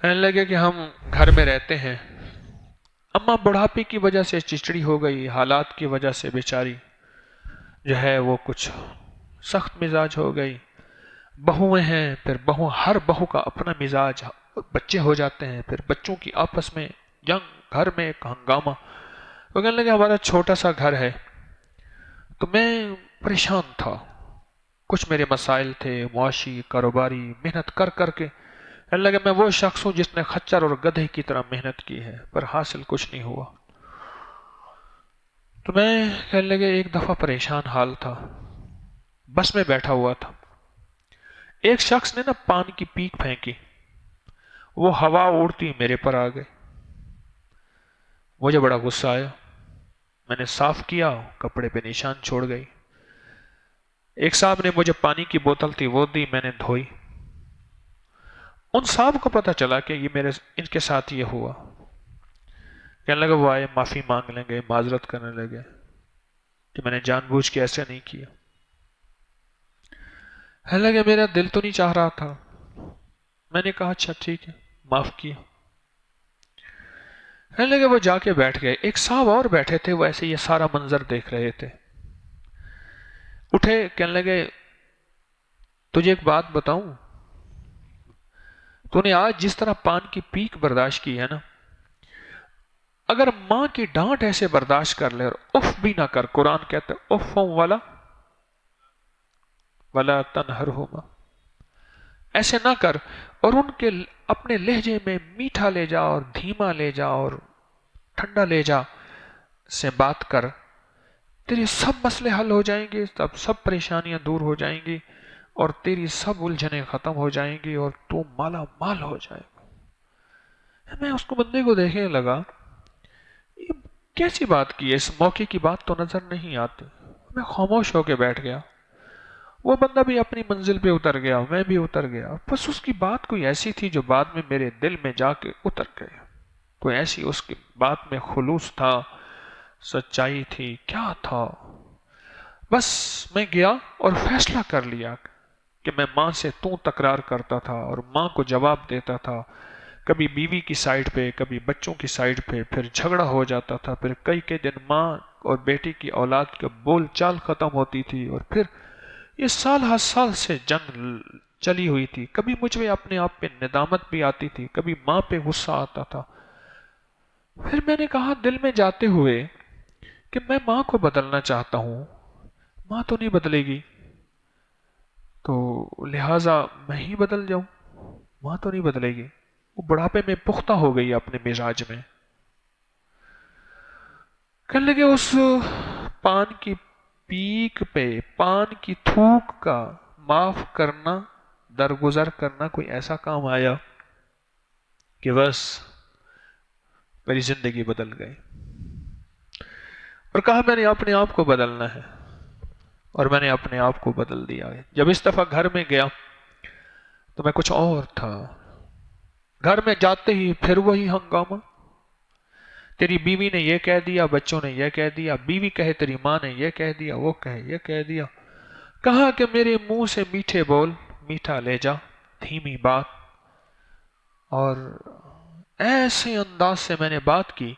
کہنے لگے کہ ہم گھر میں رہتے ہیں، اماں بڑھاپے کی وجہ سے چچڑی ہو گئی، حالات کی وجہ سے بیچاری جو ہے وہ کچھ سخت مزاج ہو گئی، بہویں ہیں، پھر ہر بہو کا اپنا مزاج، بچے ہو جاتے ہیں، پھر بچوں کی آپس میں جنگ، گھر میں ایک ہنگامہ۔ وہ کہنے لگے ہمارا چھوٹا سا گھر ہے، تو میں پریشان تھا، کچھ میرے مسائل تھے معاشی کاروباری، محنت کر کر کے کہنے لگے میں وہ شخص ہوں جس نے خچر اور گدھے کی طرح محنت کی ہے پر حاصل کچھ نہیں ہوا۔ تو میں کہنے لگے ایک دفعہ پریشان حال تھا، بس میں بیٹھا ہوا تھا، ایک شخص نے نا پان کی پیک پھینکی، وہ ہوا اڑتی میرے پر آ گئی، مجھے بڑا غصہ آیا، میں نے صاف کیا، کپڑے پہ نشان چھوڑ گئی۔ ایک صاحب نے مجھے پانی کی بوتل تھی وہ دی، میں نے دھوئی، ان صاحب کو پتا چلا کہ یہ ان کے ساتھ یہ ہوا، کہنے لگے وہ آئے معافی مانگ لیں گے، معذرت کرنے لگے کہ میں نے جان بوجھ کے ایسے نہیں کیا۔ کہنے لگے میرا دل تو نہیں چاہ رہا تھا، میں نے کہا اچھا ٹھیک ہے معاف کیا۔ کہنے لگے وہ جا کے بیٹھ گئے، ایک صاحب اور بیٹھے تھے، وہ ایسے یہ سارا منظر دیکھ رہے تھے، اٹھے، کہنے لگے تجھے ایک بات بتاؤں، تو نے آج جس طرح پان کی پیک برداشت کی ہے نا، اگر ماں کی ڈانٹ ایسے برداشت کر لے اور اف بھی نہ کر، قرآن کہتا ہے اف ولا تنہرہما، ایسے نہ کر، اور ان کے اپنے لہجے میں میٹھا لے جا اور دھیما لے جا اور ٹھنڈا لے جا سے بات کر، تیرے سب مسئلے حل ہو جائیں گے، سب پریشانیاں دور ہو جائیں گی، اور تیری سب الجھنیں ختم ہو جائیں گی، اور تو مالا مال ہو جائے گا۔ میں اس کو بندے کو دیکھنے لگا، یہ کیسی بات کی ہے، اس موقع کی بات تو نظر نہیں آتی، میں خاموش ہو کے بیٹھ گیا۔ وہ بندہ بھی اپنی منزل پہ اتر گیا، میں بھی اتر گیا، بس اس کی بات کوئی ایسی تھی جو بعد میں میرے دل میں جا کے اتر گئی، کوئی ایسی اس کی بات میں خلوص تھا، سچائی تھی، کیا تھا۔ بس میں گیا اور فیصلہ کر لیا کہ میں ماں سے تو تکرار کرتا تھا اور ماں کو جواب دیتا تھا، کبھی بیوی کی سائیڈ پہ، کبھی بچوں کی سائیڈ پہ، پھر جھگڑا ہو جاتا تھا، پھر کئی دن ماں اور بیٹی کی اولاد کے بول چال ختم ہوتی تھی، اور پھر یہ سال ہر سال سے جنگ چلی ہوئی تھی، کبھی مجھ میں اپنے آپ پہ ندامت بھی آتی تھی، کبھی ماں پہ غصہ آتا تھا۔ پھر میں نے کہا دل میں جاتے ہوئے کہ میں ماں کو بدلنا چاہتا ہوں، ماں تو نہیں بدلے گی، تو لہٰذا میں ہی بدل جاؤں، ماں تو نہیں بدلے گی، وہ بڑھاپے میں پختہ ہو گئی اپنے مزاج میں۔ کہنے لگے اس پان کی پیک پہ پان کی تھوک کا معاف کرنا، درگزر کرنا کوئی ایسا کام آیا کہ بس میری زندگی بدل گئی، اور کہا میں نے اپنے آپ کو بدلنا ہے، اور میں نے اپنے آپ کو بدل دیا ہے۔ جب اس دفعہ گھر میں گیا تو میں کچھ اور تھا، گھر میں جاتے ہی پھر وہی ہنگامہ، تیری بیوی نے یہ کہہ دیا، بچوں نے یہ کہہ دیا، بیوی کہے تیری ماں نے یہ کہہ دیا، وہ کہے یہ کہہ دیا، کہا کہ میرے منہ سے میٹھے بول، میٹھا لے جا، دھیمی بات، اور ایسے انداز سے میں نے بات کی،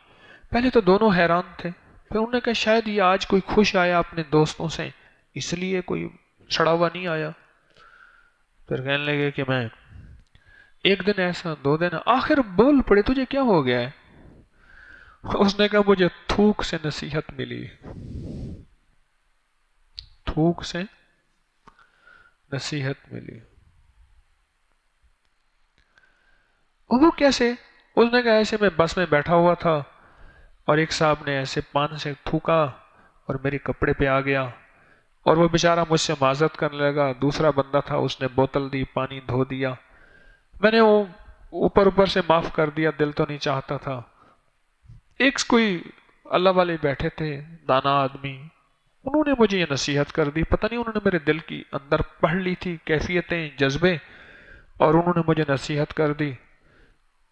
پہلے تو دونوں حیران تھے، پھر انہوں نے کہا شاید یہ آج کوئی خوش آیا اپنے دوستوں سے، اس لیے کوئی سڑا ہوا نہیں آیا۔ پھر کہنے لگے کہ میں ایک دن ایسا، دو دن، آخر بول پڑے تجھے کیا ہو گیا ہے؟ اس نے کہا مجھے تھوک سے نصیحت ملی، تھوک سے نصیحت ملی۔ اور وہ کیسے؟ اس نے کہا ایسے میں بس میں بیٹھا ہوا تھا اور ایک صاحب نے ایسے پان سے تھوکا اور میرے کپڑے پہ آ گیا، اور وہ بیچارہ مجھ سے معذرت کرنے لگا، دوسرا بندہ تھا اس نے بوتل دی، پانی دھو دیا، میں نے وہ اوپر سے معاف کر دیا، دل تو نہیں چاہتا تھا۔ ایک کوئی اللہ والے بیٹھے تھے، دانا آدمی، انہوں نے مجھے یہ نصیحت کر دی، پتہ نہیں انہوں نے میرے دل کی اندر پڑھ لی تھی کیفیتیں، جذبے، اور انہوں نے مجھے نصیحت کر دی،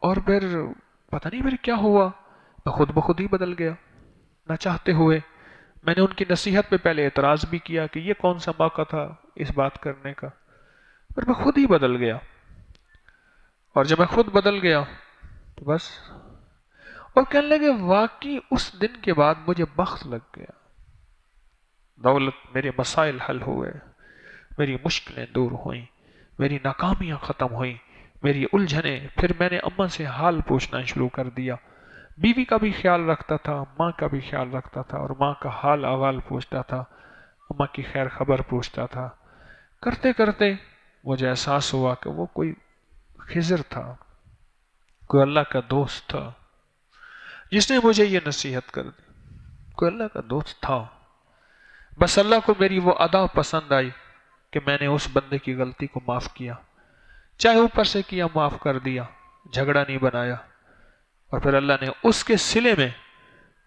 اور پھر پتہ نہیں پھر کیا ہوا، میں خود بخود ہی بدل گیا، نہ چاہتے ہوئے۔ میں نے ان کی نصیحت پہ پہلے اعتراض بھی کیا کہ یہ کون سا موقع تھا اس بات کرنے کا، پھر میں خود ہی بدل گیا، اور جب میں خود بدل گیا تو بس. اور کہنے لگے واقعی اس دن کے بعد مجھے بخت لگ گیا. دولت، میرے مسائل حل ہوئے، میری مشکلیں دور ہوئیں، میری ناکامیاں ختم ہوئیں، میری الجھنیں. پھر میں نے اماں سے حال پوچھنا شروع کر دیا. بیوی کا بھی خیال رکھتا تھا، ماں کا بھی خیال رکھتا تھا، اور ماں کا حال احوال پوچھتا تھا، اماں کی خیر خبر پوچھتا تھا. کرتے کرتے مجھے احساس ہوا کہ وہ کوئی خضر تھا، کوئی اللہ کا دوست تھا جس نے مجھے یہ نصیحت کر دی. کوئی اللہ کا دوست تھا. بس اللہ کو میری وہ ادا پسند آئی کہ میں نے اس بندے کی غلطی کو معاف کیا، چاہے اوپر سے کیا، معاف کر دیا، جھگڑا نہیں بنایا. اور پھر اللہ نے اس کے صلے میں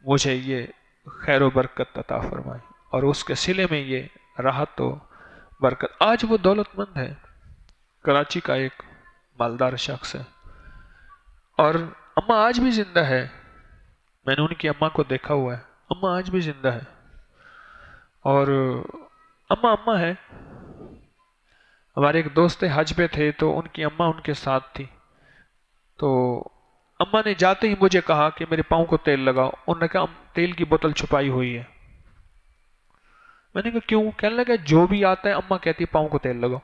مجھے یہ خیر و برکت عطا فرمائی، اور اس کے صلے میں یہ راحت و برکت. آج وہ دولت مند ہے، کراچی کا ایک مالدار شخص ہے. اور اماں آج بھی زندہ ہے. میں نے ان کی اماں کو دیکھا ہوا ہے. اماں آج بھی زندہ ہے. اور اماں ہے. ہمارے ایک دوست حج پہ تھے تو ان کی اماں ان کے ساتھ تھی. تو اماں نے جاتے ہی مجھے کہا کہ میرے پاؤں کو تیل لگاؤ. انہوں نے کہا تیل کی بوتل چھپائی ہوئی ہے. میں نے کہا کیوں؟ کہنے لگا جو بھی آتا ہے اماں کہتی ہے پاؤں کو تیل لگاؤ.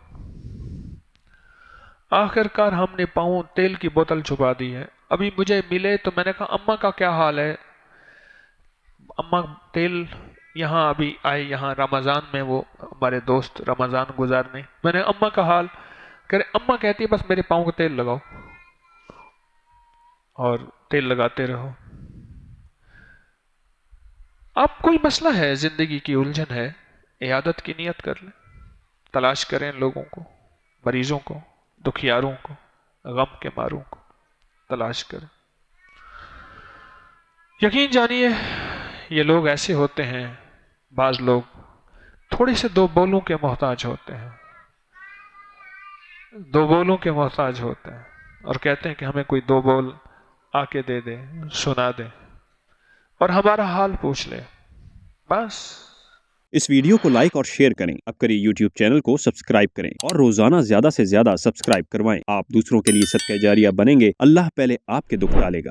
آخر کار ہم نے پاؤں تیل کی بوتل چھپا دی ہے. ابھی مجھے ملے تو میں نے کہا اماں کا کیا حال ہے؟ اماں تیل یہاں ابھی آئے، یہاں رمضان میں وہ ہمارے دوست رمضان گزارنے. میں نے اماں کا حال کہ اماں کہتی ہے بس میرے پاؤں کو تیل لگاؤ اور تیل لگاتے رہو. آپ کوئی مسئلہ ہے، زندگی کی الجھن ہے، عیادت کی نیت کر لیں. تلاش کریں لوگوں کو، مریضوں کو، دکھیاروں کو، غم کے ماروں کو تلاش کریں. یقین جانیے یہ لوگ ایسے ہوتے ہیں، بعض لوگ تھوڑے سے دو بولوں کے محتاج ہوتے ہیں، دو بولوں کے محتاج ہوتے ہیں، اور کہتے ہیں کہ ہمیں کوئی دو بول آ کے دے دے، سنا دے اور ہمارا حال پوچھ لے. بس. اس ویڈیو کو لائک اور شیئر کریں. اب کریں یوٹیوب چینل کو سبسکرائب کریں اور روزانہ زیادہ سے زیادہ سبسکرائب کروائیں. آپ دوسروں کے لیے صدقہ جاریہ بنیں گے. اللہ پہلے آپ کے دکھ ٹالے گا.